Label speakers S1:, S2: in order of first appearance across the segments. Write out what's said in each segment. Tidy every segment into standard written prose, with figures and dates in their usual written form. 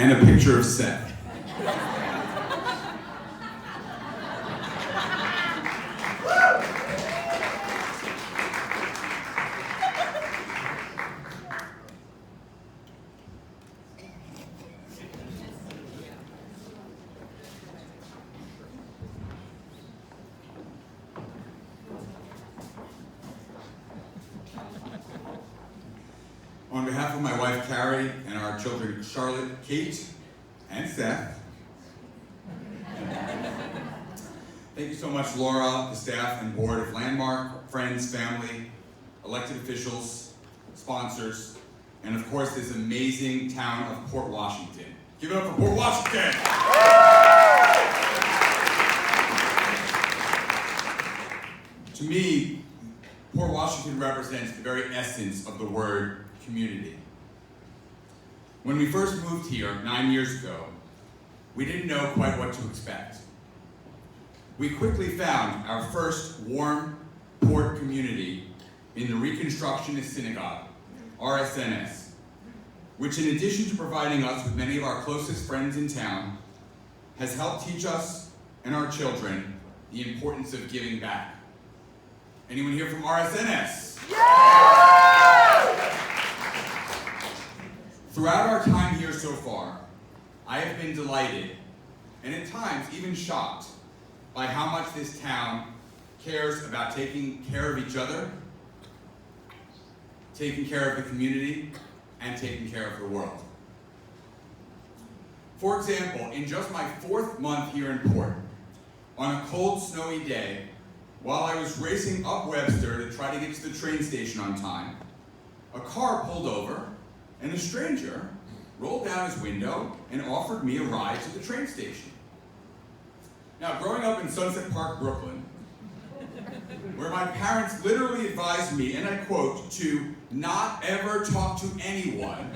S1: and a picture of Seth. On behalf of my wife, Carrie, and our children, Charlotte, Kate, and Seth, thank you so much, Laura, the staff and board of Landmark, friends, family, elected officials, sponsors, and of course, this amazing town of Port Washington. Give it up for Port Washington! To me, Port Washington represents the very essence of the word community. When we first moved here 9 years ago, we didn't know quite what to expect. We quickly found our first warm port community in the Reconstructionist Synagogue, RSNS, which in addition to providing us with many of our closest friends in town, has helped teach us and our children the importance of giving back. Anyone here from RSNS? Throughout our time here so far, I have been delighted, and at times even shocked, by how much this town cares about taking care of each other, taking care of the community, and taking care of the world. For example, in just my 4th month here in Port, on a cold, snowy day, while I was racing up Webster to try to get to the train station on time, a car pulled over, and a stranger rolled down his window and offered me a ride to the train station. Now, growing up in Sunset Park, Brooklyn, where my parents literally advised me, and I quote, to not ever talk to anyone.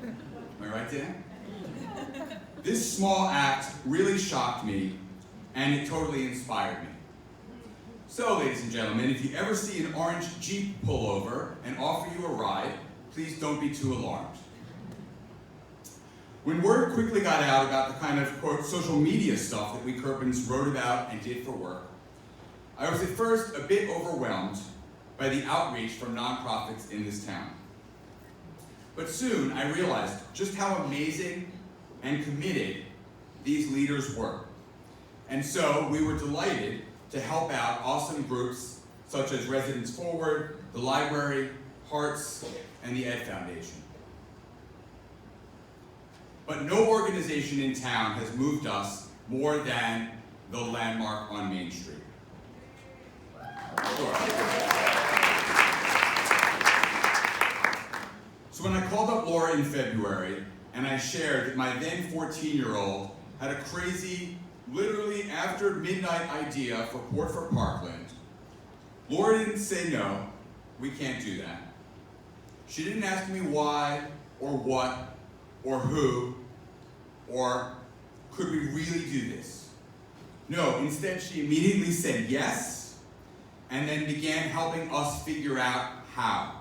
S1: Am I right, Dan? This small act really shocked me, and it totally inspired me. So, ladies and gentlemen, if you ever see an orange Jeep pull over and offer you a ride, please don't be too alarmed. When word quickly got out about the kind of, quote, social media stuff that we Kerpens wrote about and did for work, I was at first a bit overwhelmed by the outreach from nonprofits in this town. But soon I realized just how amazing and committed these leaders were. And so we were delighted to help out awesome groups such as Residents Forward, the Library, Hearts, and the Ed Foundation. But no organization in town has moved us more than the Landmark on Main Street. Sure. So when I called up Laura in February, and I shared that my then 14-year-old had a crazy, literally after midnight idea for Port for Parkland, Laura didn't say no, we can't do that. She didn't ask me why, or what, or who, or could we really do this? No, instead she immediately said yes, and then began helping us figure out how.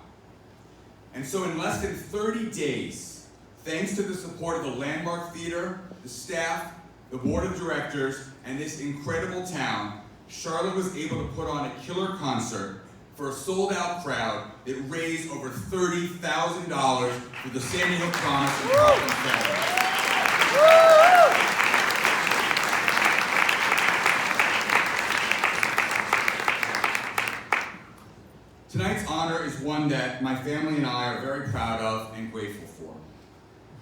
S1: And so in less than 30 days, thanks to the support of the Landmark Theater, the staff, the board of directors, and this incredible town, Charlotte was able to put on a killer concert for a sold-out crowd that raised over $30,000 for the Sandy Hook Promise and Kerpen family. Tonight's honor is one that my family and I are very proud of and grateful for.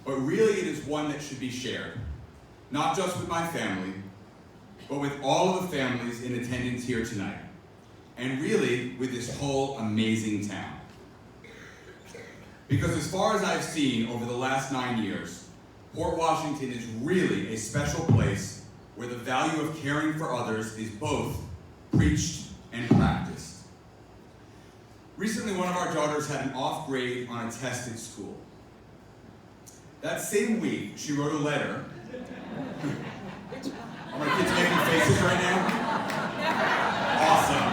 S1: But really it is one that should be shared, not just with my family, but with all of the families in attendance here tonight, and really with this whole amazing town. Because as far as I've seen over the last 9 years, Port Washington is really a special place where the value of caring for others is both preached and practiced. Recently, one of our daughters had an off grade on a test at school. That same week, she wrote a letter. Are my kids making faces right now? Awesome.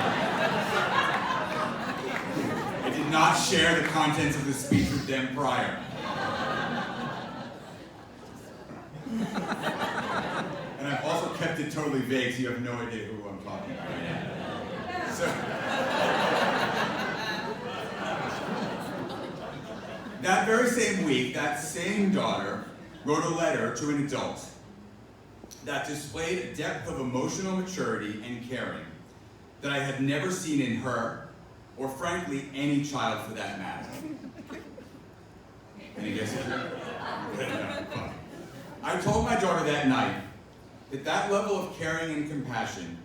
S1: I did not share the contents of the speech with them prior. And I've also kept it totally vague, so you have no idea who I'm talking about right now. So, that very same week, that same daughter wrote a letter to an adult that displayed a depth of emotional maturity and caring that I had never seen in her, or frankly, any child for that matter. Any guesses? I told my daughter that night that that level of caring and compassion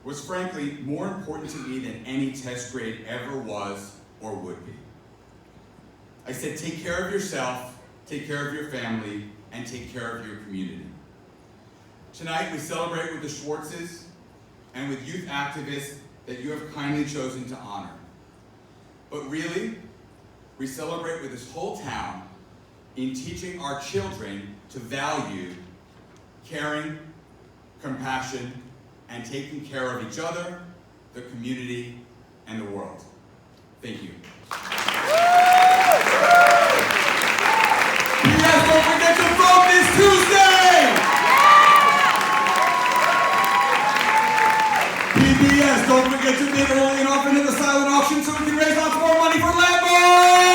S1: was frankly more important to me than any test grade ever was or would be. I said, take care of yourself, take care of your family, and take care of your community. Tonight we celebrate with the Schwartzes and with youth activists that you have kindly chosen to honor. But really, we celebrate with this whole town in teaching our children to value caring, compassion, and taking care of each other, the community, and the world. Thank you. Yes, don't forget to vote this Tuesday! PBS, don't forget to bid early and often in the silent auction so we can raise lots more money for Lambo!